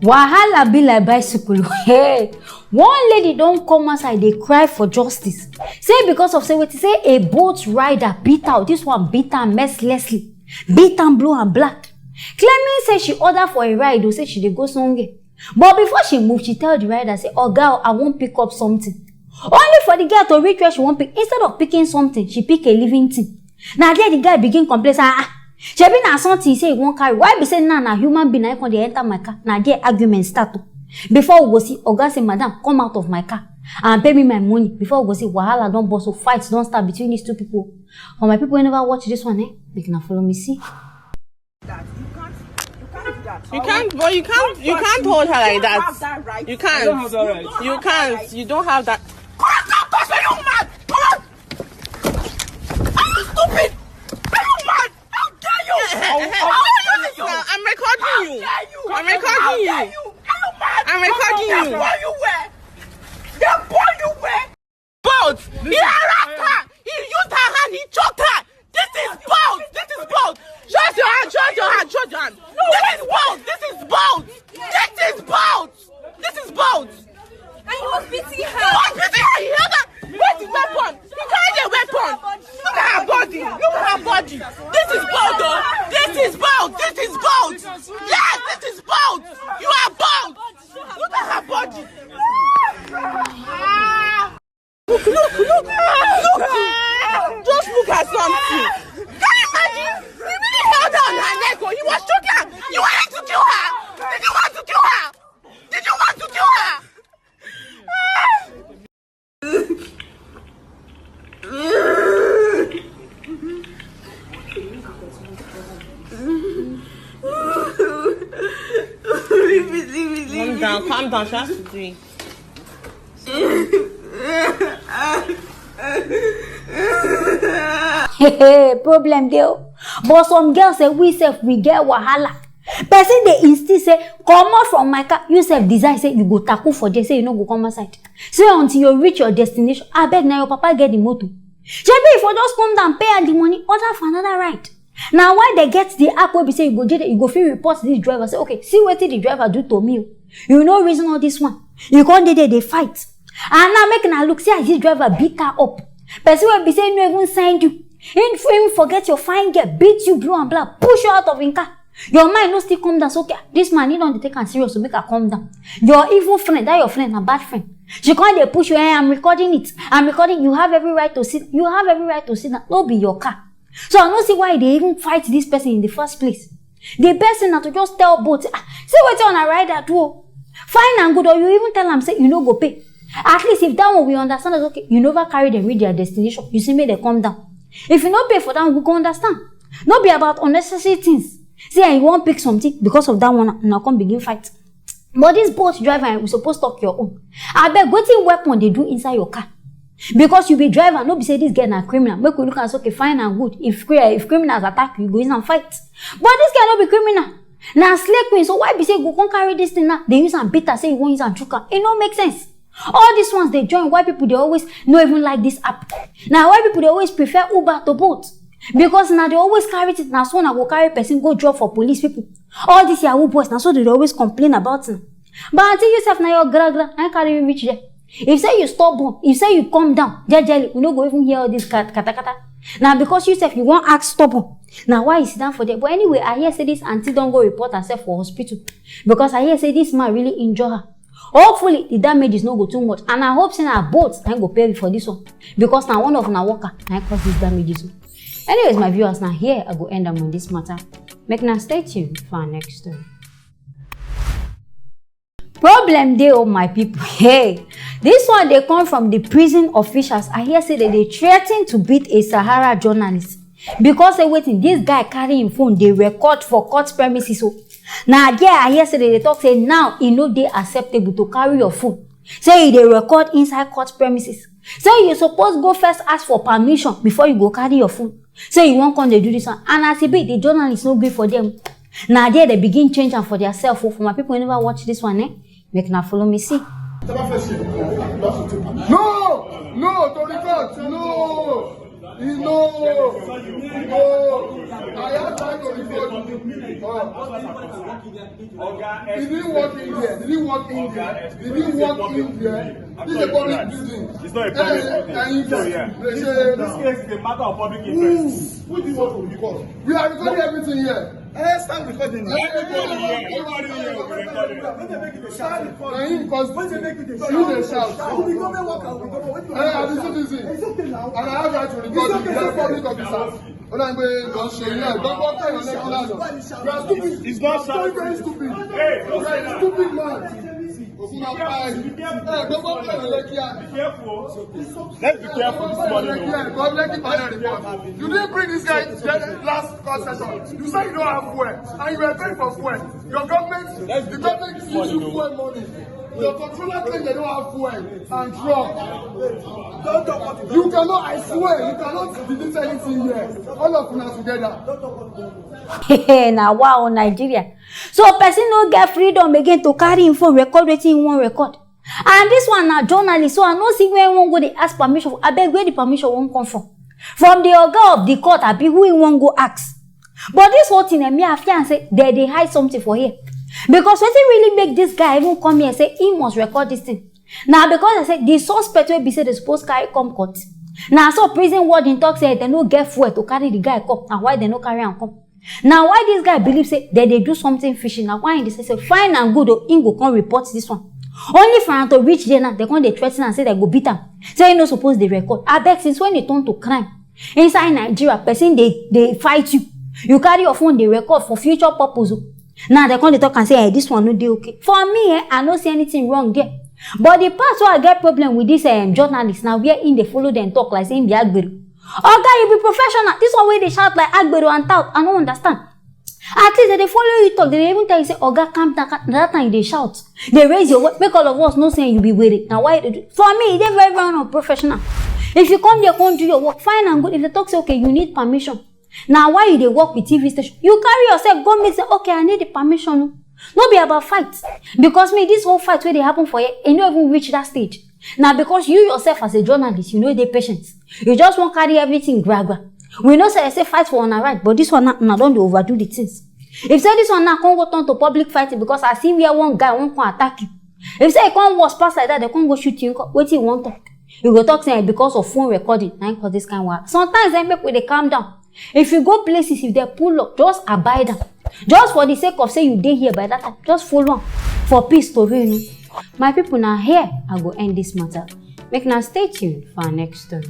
Wahala be like bicycle. Hey, one lady don't come outside, they cry for justice. Say because of say a boat rider beat out. This one beat her mercilessly. Beat her blue and black. Claiming say she ordered for a ride or say she dey go somewhere. But before she moved, she tell the rider say, "Oh girl, I won't pick up something." Only for the girl to reach where she won't pick. Instead of picking something, she pick a living thing. Now there the guy begin complain say, she been na something he say he won't carry. Why be say na human being I come dey enter my car? Now there argument start. Before we go see, Oga say, "Madam, come out of my car and pay me my money." Before we go see, wahala don't burst, so fights don't start between these two people. For my people who never watch this one, they can follow me see. You can't hold her like that. Right. You can't. Don't have that right. You can't. Right. You don't have that. Are you mad? Are you stupid? Are you mad? How dare you? I'm recording you. I'm recording you. Are you mad? I'm recording you. That's what you wear. That boy you wear. Boat. He harassed her. He used her hand. He choked her. This is boat. This is boat. Show your hand. Show your hand. Show your hand. This is boat. This is boat. This is boat. This is boat. And you was beating her. You was beating her. You heard that? Where's the weapon? You carried a weapon. Look at her body. Look at her body. This is boat, though. This is boat. This is boat. Yes, this is boat. You are boat. Look at her body. Look. Just look at something. Can you imagine? He really held her on her neck. He was choking her. You wanted to kill her. Did you want to kill her? Did you want to kill her? Calm down. She has to do it. Problem girl. But some girls say we get wahala. Person they insist say come out from my car. You self desire say you go tackle for there. Say you no go come outside. Say until you reach your destination. I beg now your papa get the motor. Shebi if you just come down pay her the money, order for another ride. Now why they get the app where be say you go feel report this driver. Say okay, see what the driver do to me. You know reason all this one. You can't they fight. And now making her look, see how this driver beat her up. Person will be saying no even signed you. Him forget your fine girl, beat you blue and black, push you out of his car. Your mind no still come down. So okay, this man he don't take her serious to make her come down. Your evil friend, that your friend, a bad friend. She can't they push you. Hey, I'm recording it. I'm recording. You have every right to sit. You have every right to sit down. No be your car. So I don't see why they even fight this person in the first place. The person now to just tell both. See what you on a rider do. Fine and good, or you even tell them say you no go pay. At least if that one we understand is okay, you never carry them reach their destination. You see me they come down. If you not pay for that, we can understand. Not be about unnecessary things. See, you won't pick something because of that one, now come begin fight. But this boat driver, we supposed to talk your own. I beg, what weapon they do inside your car? Because you be driver, no be say this girl na criminal. Make we look and say okay, fine and good. If criminals attack you, go in and fight. But this girl no be criminal. Now slave queen, so why be say go come carry this thing now? They use and beat her, say you won't use and choke her. It don't make sense. All these ones they join. Why people they always not even like this app? Now why people they always prefer Uber to boat? Because now they always carry it. Now so now go carry person go drop for police people. All these Yahoo boys now so they always complain about it. But until yourself now you're gra I carry you reach there. If say you stubborn, if say you come down, jejely, you no go even hear all this kata. Now because yourself you won't act stubborn. Now why you sit down for that? But anyway, I hear say this auntie don't go report herself for hospital. Because I hear say this man really injure her. Hopefully the damage is not go too much. And I hope say our boats I go pay for this one. Because now one of our worker I cause this damages. Anyways, my viewers, now here I go end up on this matter. Make now stay tuned for our next story. Problem day, oh my people. Hey, this one they come from the prison officials. I hear say that they threaten to beat a Sahara journalist because they waiting. This guy carrying phone, they record for court premises. So now there I hear say that they talk say now it no dey acceptable to carry your phone. Say they record inside court premises. Say you suppose go first ask for permission before you go carry your phone. Say you won't come they do this one. And as a bit the journalists no good for them. Now there they begin changing for their self. For my people who never watch this one, make now follow me see. No, to record, no. I have time to record you. Did he walk in there? Did he walk in there? This is a public building. It's not a public building. So, yeah. This case is a matter of public interest. Who do you want to record? We are recording everything here. Start recording. Everybody here will be recording. Because you dey shout. I am the citizen. And I have right to record you. You are public officers. You are stupid. It's not shouting. Very stupid. Hey, you are a stupid man. Be careful. Let's be careful this morning. You didn't bring this guy to the last court session. You said you don't have fuel, and you were paying for fuel. The government gives you fuel money. Your controller claims they don't have fuel and truck. You cannot, I swear, you cannot delete anything here. All of us together. Now wow, Nigeria. So person no get freedom again to carry info, record wetin he wan record. And this one na journalist, so I no see where he wan go dey ask permission. Abeg, where the permission wan come from? From the oga of the court, abi who he wan go ask? But this whole thing, me I fear say they hide something for here. Because wetin really make this guy even come here say he must record this thing. Now because I say the suspect wey be say they suppose carry come court. Now so prison warden talk say they no get fuel to carry the guy come, and why they no carry am come? Now why this guy believe say that they do something fishy? Now why they say fine and good, or him go come report this one. Only for him to reach there now, they come they threaten and say they go beat him. Say you no suppose they record. I beg, since when they turn to crime inside Nigeria, person they fight you. You carry your phone, they record for future purpose. Now they come they talk and say, hey, this one no dey okay. For me, I don't see anything wrong there. But the part where I get problem with this journalist now, where in they follow them talk like saying the Agbero. Oga, you be professional. This one way they shout like Agbero and tout. I don't understand. At least they follow you talk. They even tell you say, Oga, calm down. That time they shout. They raise your voice. Make all of us know saying you be worried. Now why they do? For me, they're very, very unprofessional. If you come there, come do your work, fine and good. If they talk say, okay, you need permission. Now why you they work with TV station? You carry yourself, go meet say, okay, I need the permission. No be about fight. Because me, this whole fight where they happen for you, you don't even reach that stage. Now because you yourself as a journalist, you know the patience. You just won't carry everything gra. We know say I say fight for one right, but this one now don't overdo the things. If say this one now can't go turn to public fighting because I see where one guy won't come attack you. If say it can't was pass like that, they can't go shoot you. What you want talk? You go talk saying because of phone recording. Now cause this kind of work. Sometimes they make they calm down. If you go places, if they pull up, just abide them. Just for the sake of say you dey here by that time, just follow on for peace to reign. My people now here, I go end this matter. Make now stay tuned for our next story.